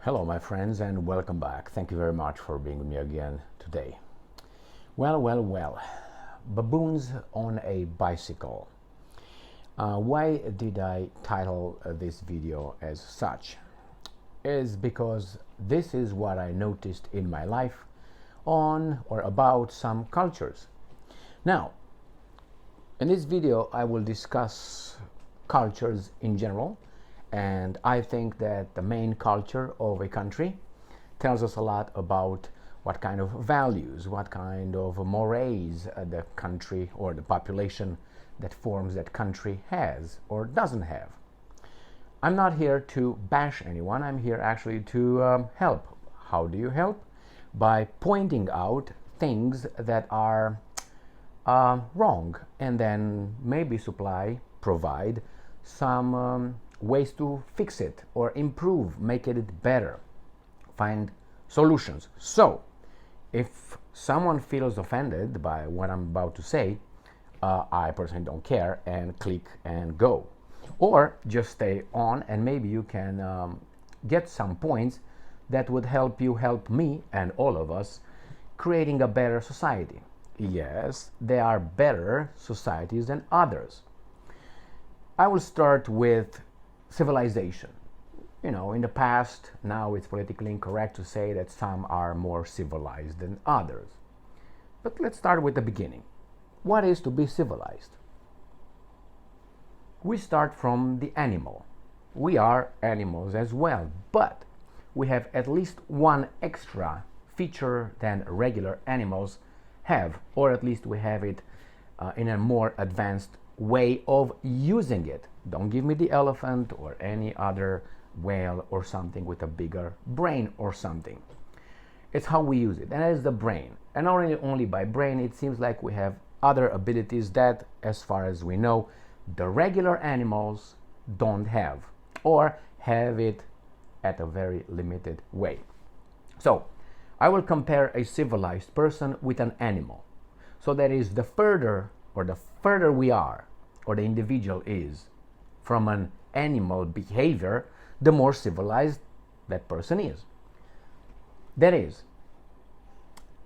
Hello my friends and welcome back. Thank you very much for being with me again today. Well. Baboons on a bicycle. Why did I title this video as such? Is because this is what I noticed in my life on or about some cultures. Now, in this video I will discuss cultures in general, and I think that the main culture of a country tells us a lot about what kind of values, what kind of mores the country or the population that forms that country has or doesn't have. I'm not here to bash anyone, I'm here actually to help. How do you help? By pointing out things that are wrong, and then maybe provide some ways to fix it or improve, make it better, find solutions. So if someone feels offended by what I'm about to say, I personally don't care and click and go, or just stay on and maybe you can get some points that would help you help me and all of us creating a better society. Yes, there are better societies than others. I will start with civilization. You know, in the past, now it's politically incorrect to say that some are more civilized than others. But let's start with the beginning. What is to be civilized? We start from the animal. We are animals as well, but we have at least one extra feature than regular animals have, or at least we have it in a more advanced way of using it. Don't give me the elephant or any other whale or something with a bigger brain or something. It's how we use it, and that is the brain. And not only by brain, it seems like we have other abilities that, as far as we know, the regular animals don't have, or have it at a very limited way. So I will compare a civilized person with an animal. So that is, the further we are, or the individual is, from an animal behavior, the more civilized that person is. That is,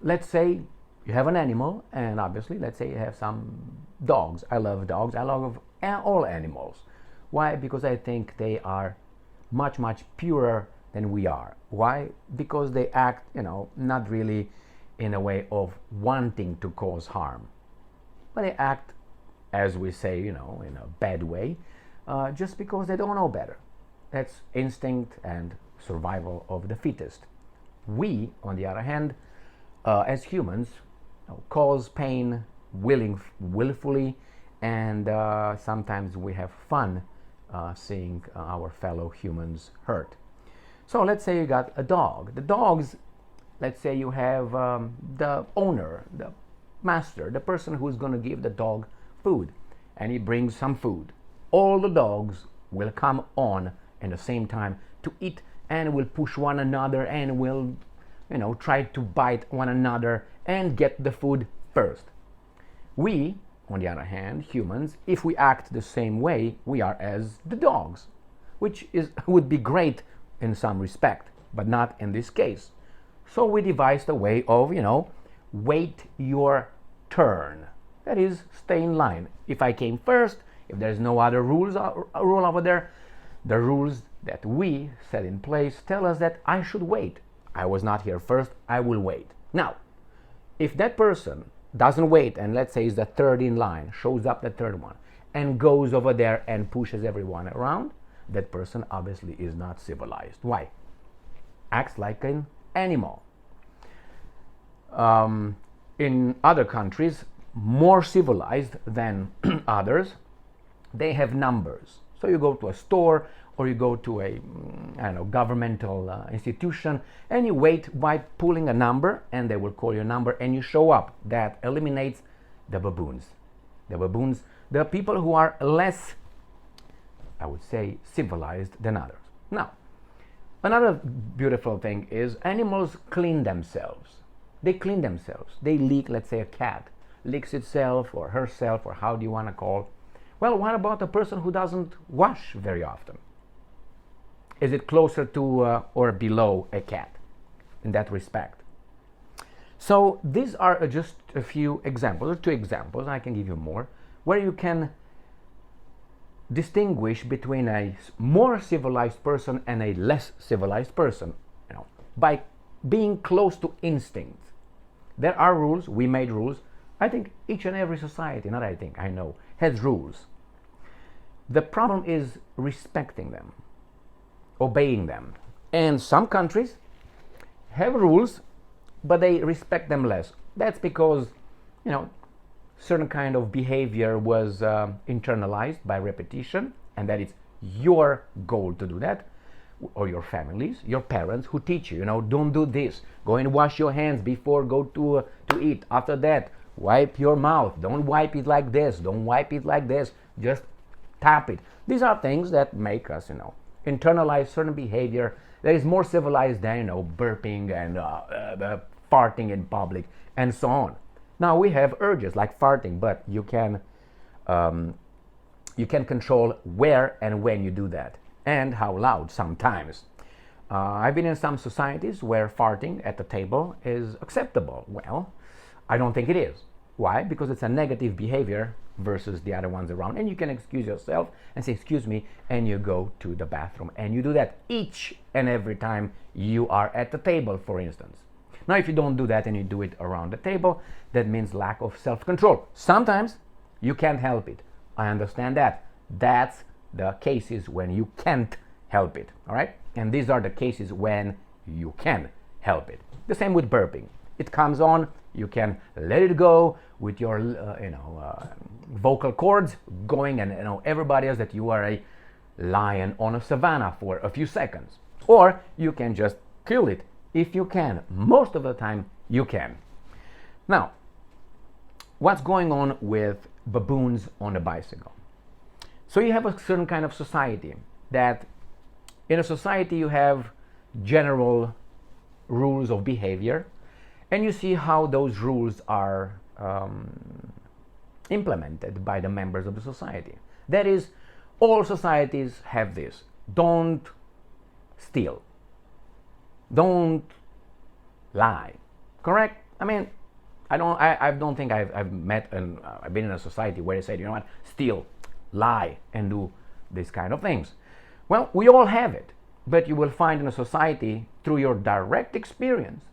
let's say you have an animal, and obviously let's say you have some dogs. I love dogs. I love all animals. Why? Because I think they are much purer than we are. Why? Because they act, not really in a way of wanting to cause harm, but they act, as we say, in a bad way, just because they don't know better. That's instinct and survival of the fittest. We, on the other hand, as humans, cause pain willfully, and sometimes we have fun seeing our fellow humans hurt. So let's say you got a dog. The dogs, let's say you have the owner, the master, the person who's going to give the dog food, and he brings some food. All the dogs will come on at the same time to eat, and will push one another and will try to bite one another and get the food first. We, on the other hand, humans, if we act the same way, we are as the dogs, which would be great in some respect, but not in this case. So we devised a way of, wait your turn. That is, stay in line. If I came first, if there's no other rule over there, the rules that we set in place tell us that I should wait. I was not here first, I will wait. Now, if that person doesn't wait, and let's say is the third in line, shows up the third one, and goes over there and pushes everyone around, that person obviously is not civilized. Why? Acts like an animal. In other countries, more civilized than others, they have numbers. So you go to a store or you go to a governmental institution, and you wait by pulling a number, and they will call your number and you show up. That eliminates the baboons. The baboons, the people who are less, I would say, civilized than others. Now, another beautiful thing is animals clean themselves. They clean themselves. They lick, let's say a cat licks itself or herself, or how do you want to call. Well, what about a person who doesn't wash very often? Is it closer to or below a cat in that respect? So these are just a few examples, or 2 examples, I can give you more, where you can distinguish between a more civilized person and a less civilized person, by being close to instinct. There are rules, we made rules. I think each and every society, not I think, I know, has rules. The problem is respecting them, obeying them. And some countries have rules, but they respect them less. That's because, certain kind of behavior was internalized by repetition, and that is your goal to do that, or your families, your parents who teach you, don't do this. Go and wash your hands before go to eat. After that, wipe your mouth. Don't wipe it like this. Don't wipe it like this. Just tap it. These are things that make us, internalize certain behavior that is more civilized than, burping and farting in public and so on. Now we have urges like farting, but you can control where and when you do that and how loud sometimes. I've been in some societies where farting at the table is acceptable. Well, I don't think it is. Why? Because it's a negative behavior versus the other ones around. And you can excuse yourself and say, excuse me, and you go to the bathroom. And you do that each and every time you are at the table, for instance. Now, if you don't do that and you do it around the table, that means lack of self-control. Sometimes you can't help it. I understand that. That's the cases when you can't help it, all right? And these are the cases when you can help it. The same with burping. It comes on, you can let it go with your, vocal cords going, and everybody else that you are a lion on a savanna for a few seconds. Or you can just kill it if you can. Most of the time, you can. Now, what's going on with baboons on a bicycle? So you have a certain kind of society that, in a society you have general rules of behavior, and you see how those rules are implemented by the members of the society. That is, all societies have this. Don't steal. Don't lie. Correct? I mean, I don't think I've met and I've been in a society where they said, you know what, steal, lie, and do these kind of things. Well, we all have it, but you will find in a society, through your direct experience,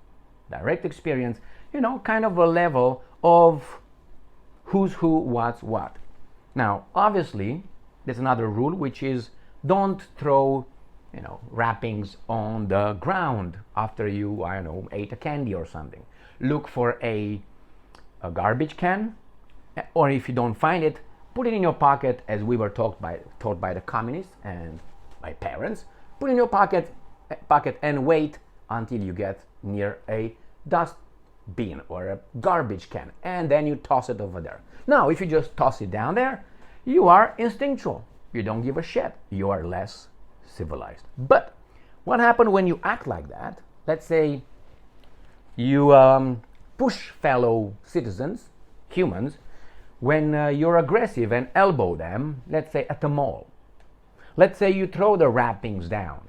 kind of a level of who's who, what's what. Now, obviously, there's another rule, which is don't throw, wrappings on the ground after you, ate a candy or something. Look for a garbage can, or if you don't find it, put it in your pocket, as we were taught by the communists and my parents. Put it in your pocket and wait until you get near a dust bin or a garbage can, and then you toss it over there. Now, if you just toss it down there, you are instinctual. You don't give a shit. You are less civilized. But what happens when you act like that? Let's say you push fellow citizens, humans, when you're aggressive and elbow them, let's say at the mall. Let's say you throw the wrappings down.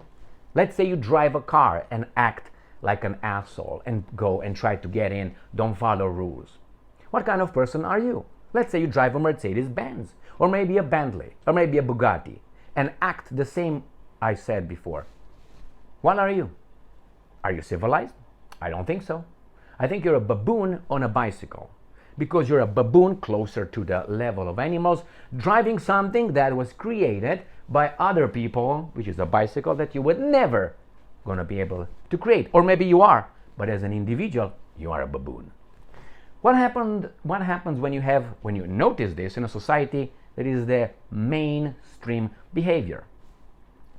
Let's say you drive a car and act like an asshole and go and try to get in, don't follow rules. What kind of person are you? Let's say you drive a Mercedes-Benz, or maybe a Bentley, or maybe a Bugatti, and act the same I said before. What are you? Are you civilized? I don't think so. I think you're a baboon on a bicycle, because you're a baboon closer to the level of animals, driving something that was created by other people, which is a bicycle that you would never gonna be able to create. Or maybe you are, but as an individual, you are a baboon. What happens when you notice this in a society that is the mainstream behavior?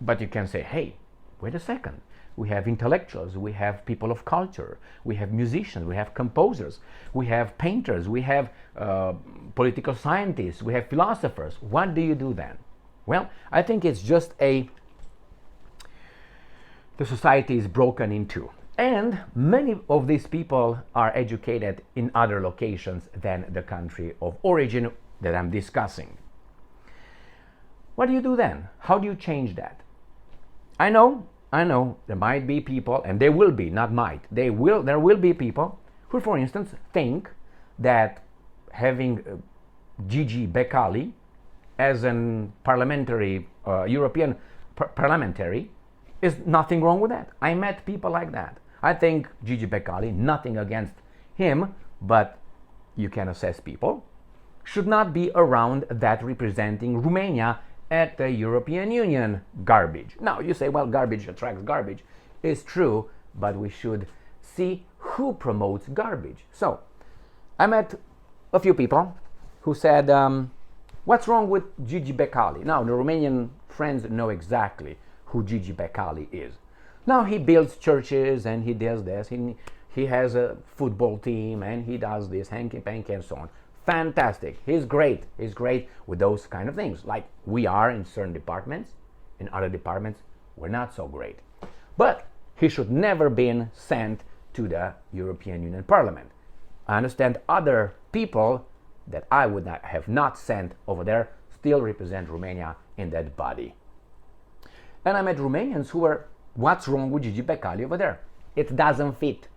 But you can say, hey, wait a second. We have intellectuals, we have people of culture, we have musicians, we have composers, we have painters, we have political scientists, we have philosophers. What do you do then? Well, I think it's just the society is broken in two. And many of these people are educated in other locations than the country of origin that I'm discussing. What do you do then? How do you change that? I know, there might be people, and there will be, not might, there will be people who, for instance, think that having Gigi Becali as an parliamentary, European parliamentary, is nothing wrong with that. I met people like that. I think Gigi Becali, nothing against him, but you can assess people, should not be around that representing Romania at the European Union garbage. Now, you say, well, garbage attracts garbage. It's true, but we should see who promotes garbage. So, I met a few people who said, what's wrong with Gigi Becali? Now, the Romanian friends know exactly who Gigi Becali is. Now, he builds churches and he does this. He has a football team and he does this, hanky-panky and so on. Fantastic. He's great. He's great with those kind of things. Like we are in certain departments. In other departments, we're not so great. But he should never been sent to the European Union Parliament. I understand other people that I would not have not sent over there still represent Romania in that body. And I met Romanians who were, what's wrong with Gigi Becali over there? It doesn't fit.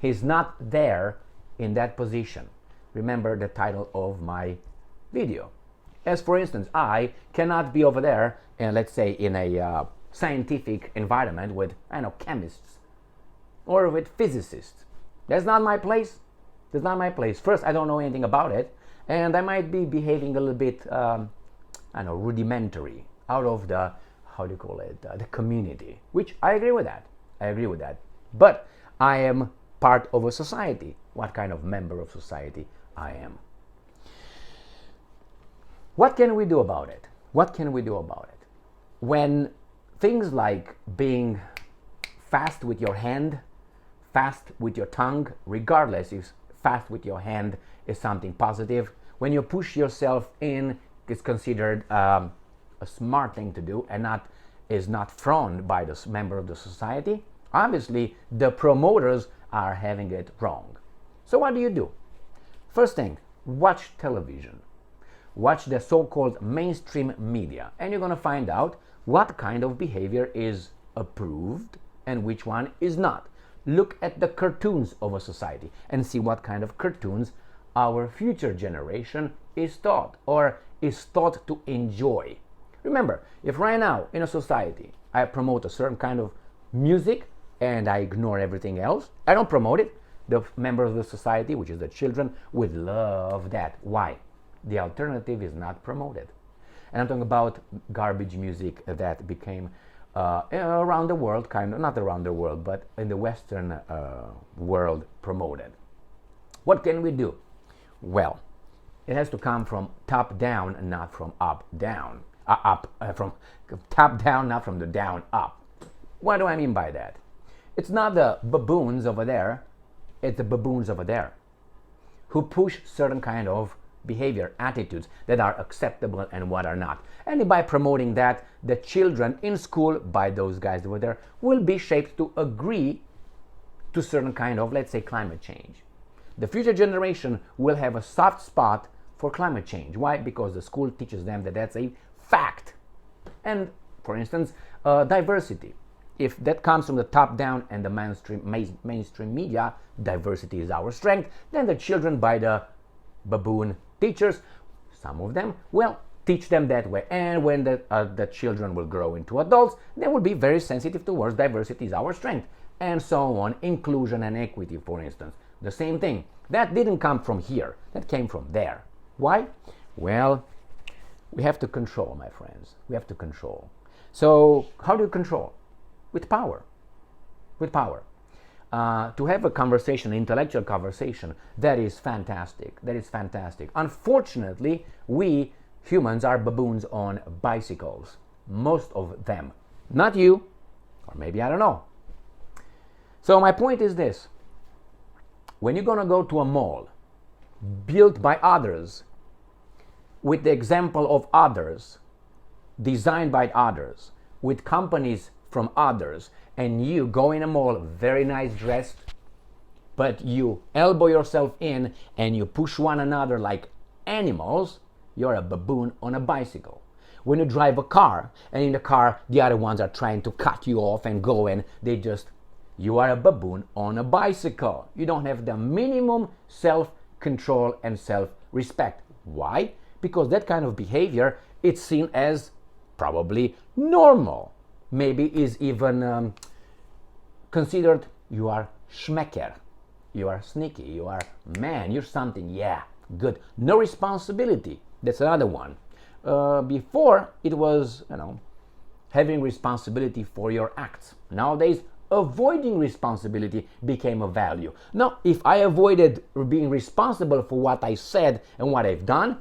He's not there in that position. Remember the title of my video. As for instance, I cannot be over there, and let's say in a scientific environment with, I know, chemists or with physicists. That's not my place. That's not my place. First, I don't know anything about it, and I might be behaving a little bit, rudimentary, out of the, how do you call it, the community, which I agree with that. I agree with that. But I am part of a society. What kind of member of society I am? What can we do about it? What can we do about it? When things like being fast with your hand, fast with your tongue, regardless if fast with your hand is something positive, when you push yourself in, it's considered a smart thing to do and is not frowned by the member of the society. Obviously, the promoters are having it wrong. So what do? First thing, watch television. Watch the so-called mainstream media, and you're going to find out what kind of behavior is approved and which one is not. Look at the cartoons of a society and see what kind of cartoons our future generation is taught or is taught to enjoy. Remember, if right now in a society I promote a certain kind of music and I ignore everything else, I don't promote it, the members of the society, which is the children, would love that. Why? The alternative is not promoted. And I'm talking about garbage music that became around the world, kind of, not around the world, but in the Western world promoted. What can we do? Well, it has to come from top down and not from up down. From top down, not from the down up. What do I mean by that? It's not the baboons over there, it's the baboons over there who push certain kind of behavior, attitudes that are acceptable and what are not. And by promoting that, the children in school by those guys over there will be shaped to agree to certain kind of, let's say, climate change. The future generation will have a soft spot for climate change. Why? Because the school teaches them that that's a fact. And for instance, diversity. If that comes from the top down and the mainstream media, diversity is our strength, then the children by the baboon teachers, some of them, will teach them that way. And when the children will grow into adults, they will be very sensitive towards diversity is our strength. And so on, inclusion and equity, for instance. The same thing. That didn't come from here, that came from there. Why? Well, we have to control, my friends. We have to control. So, how do you control? With power. With power. To have a conversation, an intellectual conversation, that is fantastic. That is fantastic. Unfortunately, we humans are baboons on bicycles. Most of them. Not you, or maybe I don't know. So my point is this. When you're going to go to a mall built by others, with the example of others, designed by others, with companies from others, and you go in a mall very nice dressed, but you elbow yourself in and you push one another like animals, you're a baboon on a bicycle. When you drive a car, and in the car the other ones are trying to cut you off and go, and you are a baboon on a bicycle. You don't have the minimum self-control and self-respect. Why? Because that kind of behavior, it's seen as probably normal. Maybe is even considered you are schmecker, you are sneaky, you are man, you're something, yeah, good. No responsibility, that's another one. Before it was, having responsibility for your acts. Nowadays, avoiding responsibility became a value. Now, if I avoided being responsible for what I said and what I've done,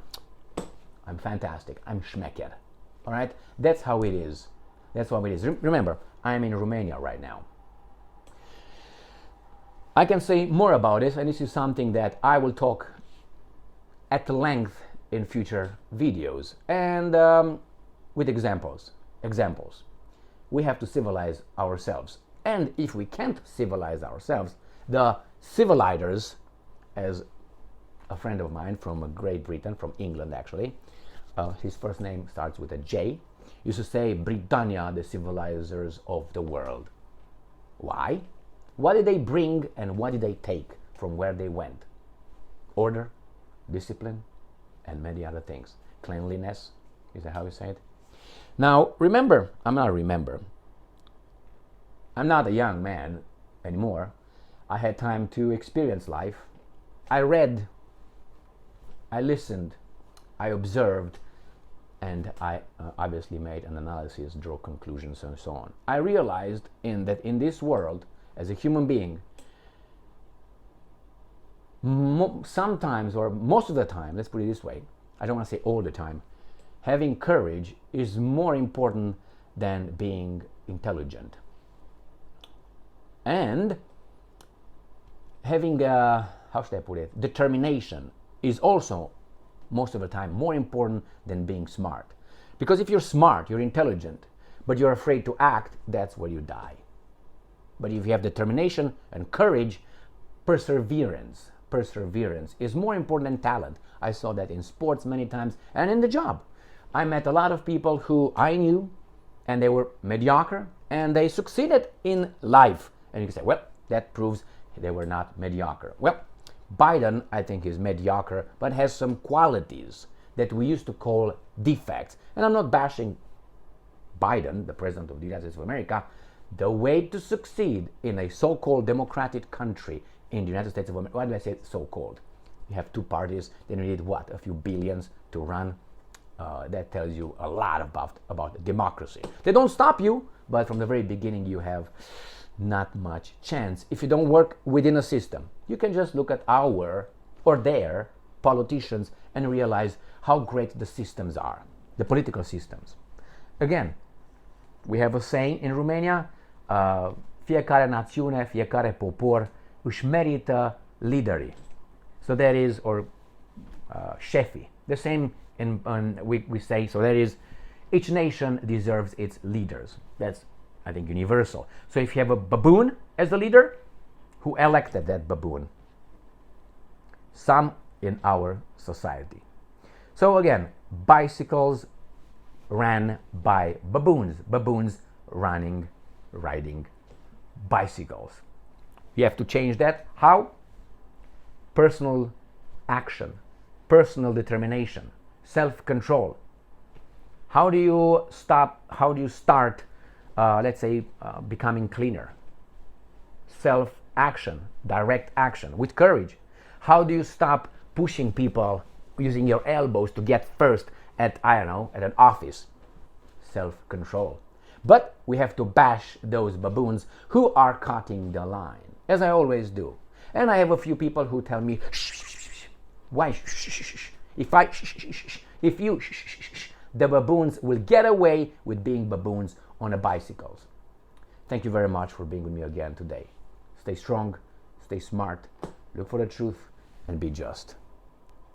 I'm fantastic, I'm schmecker. All right, that's how it is. That's how it is. Remember, I'm in Romania right now. I can say more about this, and this is something that I will talk at length in future videos, and with examples. We have to civilize ourselves, and if we can't civilize ourselves, the civilizers, as a friend of mine from Great Britain, from England actually, his first name starts with a J, used to say, Britannia, the civilizers of the world. Why? What did they bring and what did they take from where they went? Order, discipline, and many other things. Cleanliness, is that how you say it? Now, I'm not a young man anymore. I had time to experience life. I read, I listened, I observed, and I obviously made an analysis, draw conclusions, and so on. I realized that in this world, as a human being, sometimes, or most of the time, let's put it this way, I don't want to say all the time, having courage is more important than being intelligent. And having, how should I put it, determination is also most of the time more important than being smart. Because if you're smart, you're intelligent, but you're afraid to act, that's where you die. But if you have determination and courage, perseverance is more important than talent. I saw that in sports many times and in the job. I met a lot of people who I knew and they were mediocre and they succeeded in life. And you can say, well, that proves they were not mediocre. Well, Biden, I think, is mediocre, but has some qualities that we used to call defects. And I'm not bashing Biden, the president of the United States of America. The way to succeed in a so-called democratic country in the United States of America, why do I say so-called? You have two parties, then you need what? A few billions to run. That tells you a lot about democracy. They don't stop you, but from the very beginning you have not much chance if you don't work within a system. You can just look at our or their politicians and realize how great the systems are, the political systems. Again, we have a saying in Romania, fiecare națiune, fiecare popor își merită liderii. So that is, or șefii. The same we say, so that is, each nation deserves its leaders. That's, I think, universal. So if you have a baboon as the leader, who elected that baboon? Some in our society. So again, bicycles ran by baboons. Baboons riding bicycles. You have to change that. How? Personal action, personal determination, self-control. How do you start, let's say, becoming cleaner? Self-action, direct action, with courage. How do you stop pushing people using your elbows to get first at an office? Self-control. But we have to bash those baboons who are cutting the line, as I always do. And I have a few people who tell me, shh, shh, shh, shh. Why? Shh, shh, shh, shh. If you, the baboons will get away with being baboons on the bicycles. Thank you very much for being with me again today. Stay strong, stay smart, look for the truth, and be just.